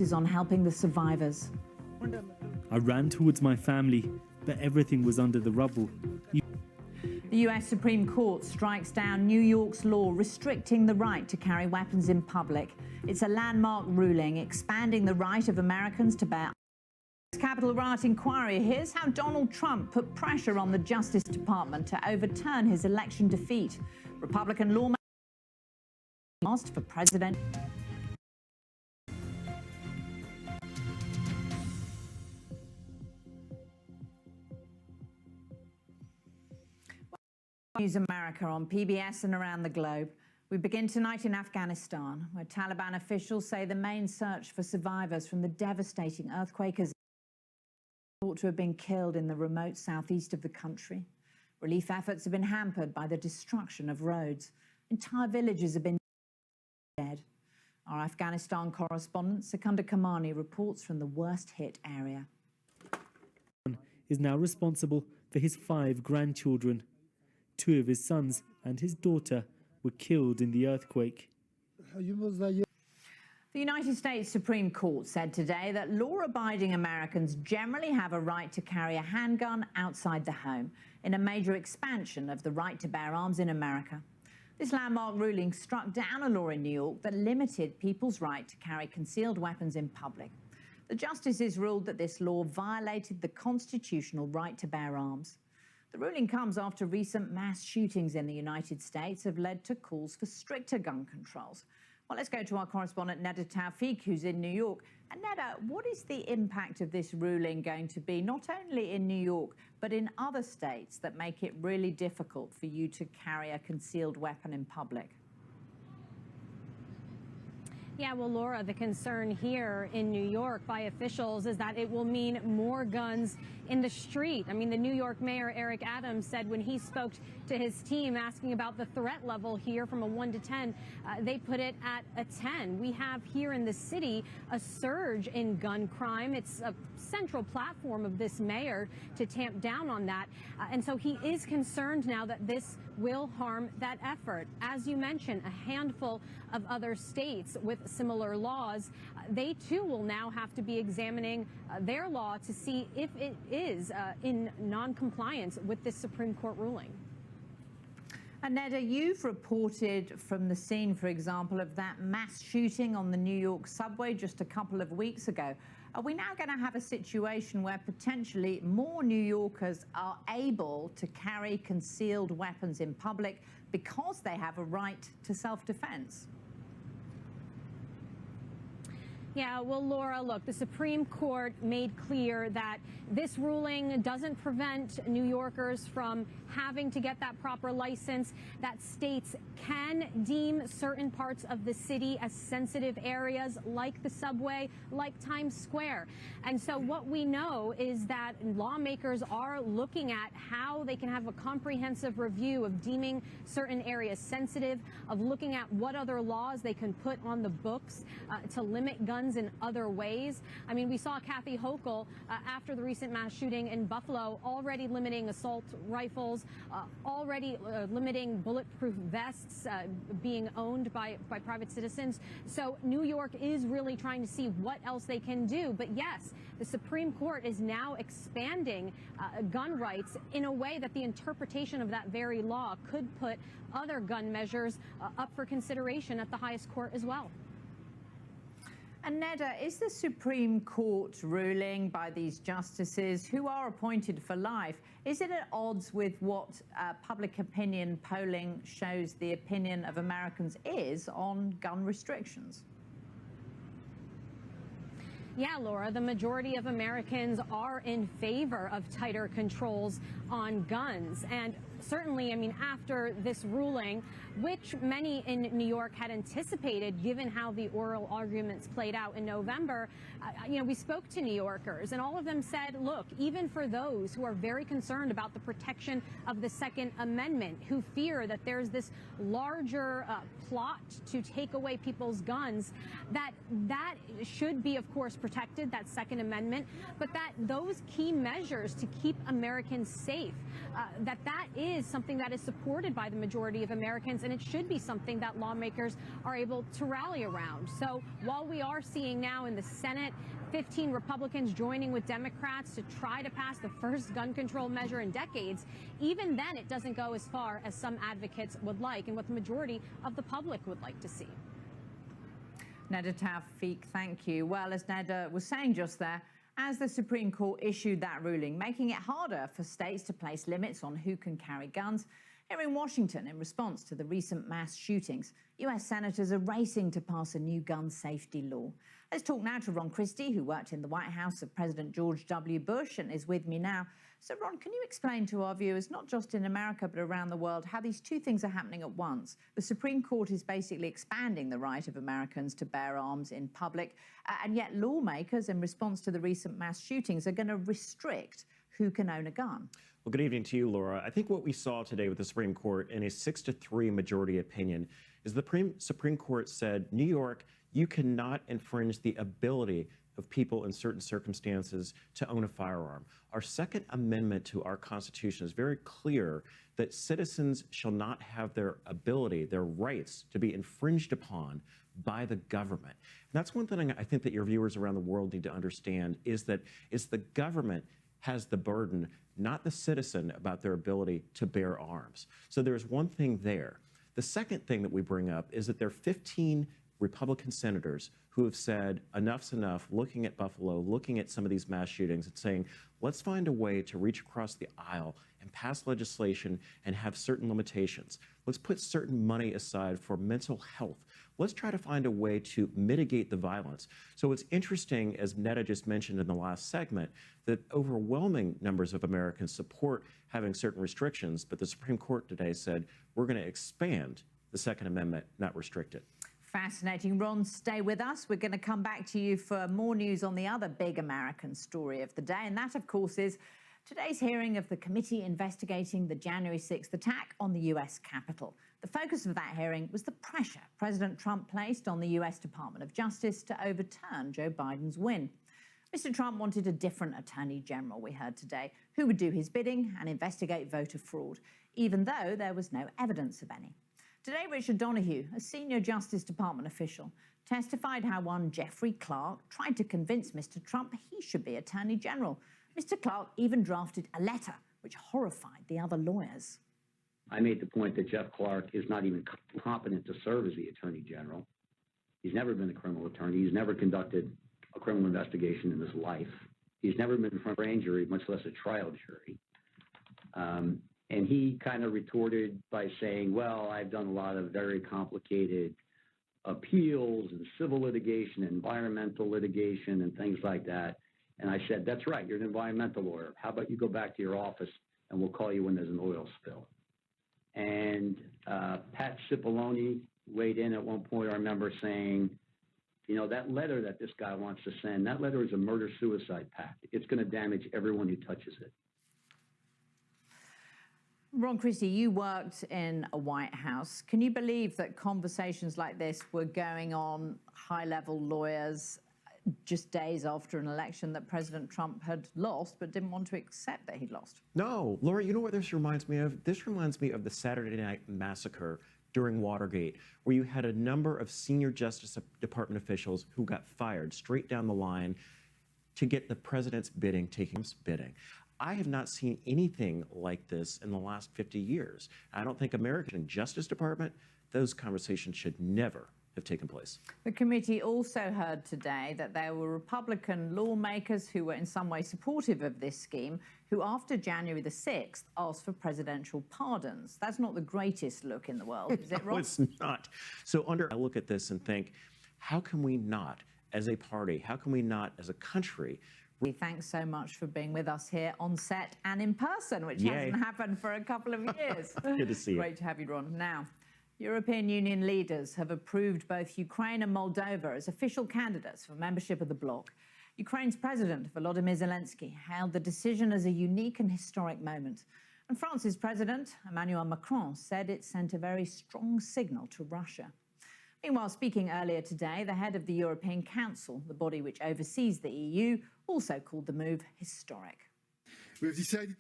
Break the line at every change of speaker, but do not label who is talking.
on helping the survivors.
I ran towards my family, but everything was under the rubble.
The US Supreme Court strikes down New York's law restricting the right to carry weapons in public. It's a landmark ruling expanding the right of Americans to bear arms. Capitol riot inquiry. Here's how Donald Trump put pressure on the Justice Department to overturn his election defeat. Republican lawmakers asked for president. News America on PBS and around the globe. We begin tonight in Afghanistan, where Taliban officials say the main search for survivors from the devastating earthquake is thought to have been killed in the remote southeast of the country. Relief efforts have been hampered by the destruction of roads. Entire villages have been dead. Our Afghanistan correspondent, Secunda Kamani, reports from the worst-hit area.
Is now responsible for his 5 grandchildren. 2 of his sons and his daughter were killed in the earthquake.
The United States Supreme Court said today that law-abiding Americans generally have a right to carry a handgun outside the home, in a major expansion of the right to bear arms in America. This landmark ruling struck down a law in New York that limited people's right to carry concealed weapons in public. The justices ruled that this law violated the constitutional right to bear arms. The ruling comes after recent mass shootings in the United States have led to calls for stricter gun controls. Well, let's go to our correspondent, Neda Tawfiq, who's in New York. And Neda, what is the impact of this ruling going to be, not only in New York, but in other states that make it really difficult for you to carry a concealed weapon in public?
Yeah, well, Laura, the concern here in New York by officials is that it will mean more guns in the street. I mean, the New York Mayor Eric Adams said when he spoke to his team asking about the threat level here from a 1 to 10, they put it at a 10. We have here in the city a surge in gun crime. It's a central platform of this mayor to tamp down on that. And so he is concerned now that this will harm that effort. As you mentioned, a handful of other states with similar laws, they too will now have to be examining their law to see if it is in non-compliance with this Supreme Court ruling.
And Neda, you've reported from the scene, for example, of that mass shooting on the New York subway just a couple of weeks ago. Are we now going to have a situation where potentially more New Yorkers are able to carry concealed weapons in public because they have a right to self-defense?
Yeah, well, Laura, look, the Supreme Court made clear that this ruling doesn't prevent New Yorkers from having to get that proper license, that states can deem certain parts of the city as sensitive areas like the subway, like Times Square. And so what we know is that lawmakers are looking at how they can have a comprehensive review of deeming certain areas sensitive, of looking at what other laws they can put on the books to limit guns in other ways. I mean, we saw Kathy Hochul after the recent mass shooting in Buffalo already limiting assault rifles, already limiting bulletproof vests being owned by private citizens. So New York is really trying to see what else they can do. But yes, the Supreme Court is now expanding gun rights in a way that the interpretation of that very law could put other gun measures up for consideration at the highest court as well.
And Neda, is the Supreme Court ruling by these justices, who are appointed for life, is it at odds with what public opinion polling shows the opinion of Americans is on gun restrictions?
Yeah, Laura, the majority of Americans are in favor of tighter controls on guns. And certainly, I mean, after this ruling, which many in New York had anticipated, given how the oral arguments played out in November, we spoke to New Yorkers, and all of them said, look, even for those who are very concerned about the protection of the Second Amendment, who fear that there's this larger plot to take away people's guns, that should be, of course, protected, that Second Amendment, but that those key measures to keep Americans safe, that is is something that is supported by the majority of Americans, and it should be something that lawmakers are able to rally around. So while we are seeing now in the Senate 15 Republicans joining with Democrats to try to pass the first gun control measure in decades, even then it doesn't go as far as some advocates would like and what the majority of the public would like to see.
Neda Tawfik, thank you. Well, as Neda was saying just there, as the Supreme Court issued that ruling, making it harder for states to place limits on who can carry guns, here in Washington, in response to the recent mass shootings, US senators are racing to pass a new gun safety law. Let's talk now to Ron Christie, who worked in the White House of President George W. Bush and is with me now. So, Ron, can you explain to our viewers, not just in America but around the world, how these two things are happening at once? The Supreme Court is basically expanding the right of Americans to bear arms in public, and yet lawmakers, in response to the recent mass shootings, are going to restrict who can own a gun.
Well, good evening to you, Laura. I think what we saw today with the Supreme Court in a 6-3 majority opinion is the Supreme Court said, New York, you cannot infringe the ability of people in certain circumstances to own a firearm. Our Second Amendment to our Constitution is very clear that citizens shall not have their ability, their rights, to be infringed upon by the government. And that's one thing I think that your viewers around the world need to understand, is that it's the government has the burden, not the citizen, about their ability to bear arms. So there's one thing there. The second thing that we bring up is that there are 15 Republican senators who have said enough's enough, looking at Buffalo, looking at some of these mass shootings and saying, let's find a way to reach across the aisle and pass legislation and have certain limitations. Let's put certain money aside for mental health. Let's try to find a way to mitigate the violence. So it's interesting, as Neda just mentioned in the last segment, that overwhelming numbers of Americans support having certain restrictions, but the Supreme Court today said, we're going to expand the Second Amendment, not restrict it.
Fascinating. Ron, stay with us. We're going to come back to you for more news on the other big American story of the day, and that, of course, is today's hearing of the committee investigating the January 6th attack on the US Capitol. The focus of that hearing was the pressure President Trump placed on the US Department of Justice to overturn Joe Biden's win. Mr. Trump wanted a different attorney general, we heard today, who would do his bidding and investigate voter fraud, even though there was no evidence of any. Today, Richard Donoghue, a senior Justice Department official, testified how one Jeffrey Clark tried to convince Mr. Trump he should be Attorney General. Mr. Clark even drafted a letter which horrified the other lawyers.
I made the point that Jeff Clark is not even competent to serve as the Attorney General. He's never been a criminal attorney. He's never conducted a criminal investigation in his life. He's never been in front of a grand jury, much less a trial jury. And he kind of retorted by saying, well, I've done a lot of very complicated appeals and civil litigation, environmental litigation, and things like that. And I said, that's right, you're an environmental lawyer. How about you go back to your office and we'll call you when there's an oil spill? And Pat Cipollone weighed in at one point, I remember saying, you know, that letter that this guy wants to send, that letter is a murder-suicide pact. It's going to damage everyone who touches it.
Ron Christie, you worked in a White House. Can you believe that conversations like this were going on, high-level lawyers, just days after an election that President Trump had lost but didn't want to accept that he'd lost?
No, Laura, you know what this reminds me of? This reminds me of the Saturday Night Massacre during Watergate, where you had a number of senior Justice Department officials who got fired straight down the line to get the president's bidding, taking his bidding. I have not seen anything like this in the last 50 years. I don't think American Justice Department, those conversations should never have taken place.
The committee also heard today that there were Republican lawmakers who were in some way supportive of this scheme, who after January the 6th asked for presidential pardons. That's not the greatest look in the world, is it, Rob?
No, it's not. So I look at this and think, how can we not, as a party, how can we not, as a country,
thanks so much for being with us here on set and in person, which
Yay.
hasn't happened for a couple of years.
Good to see you.
Great to have you, Ron. Now, European Union leaders have approved both Ukraine and Moldova as official candidates for membership of the bloc. Ukraine's President Volodymyr Zelensky hailed the decision as a unique and historic moment. And France's President Emmanuel Macron said it sent a very strong signal to Russia. Meanwhile, speaking earlier today, the head of the European Council, the body which oversees the EU, also called the move historic.
We have decided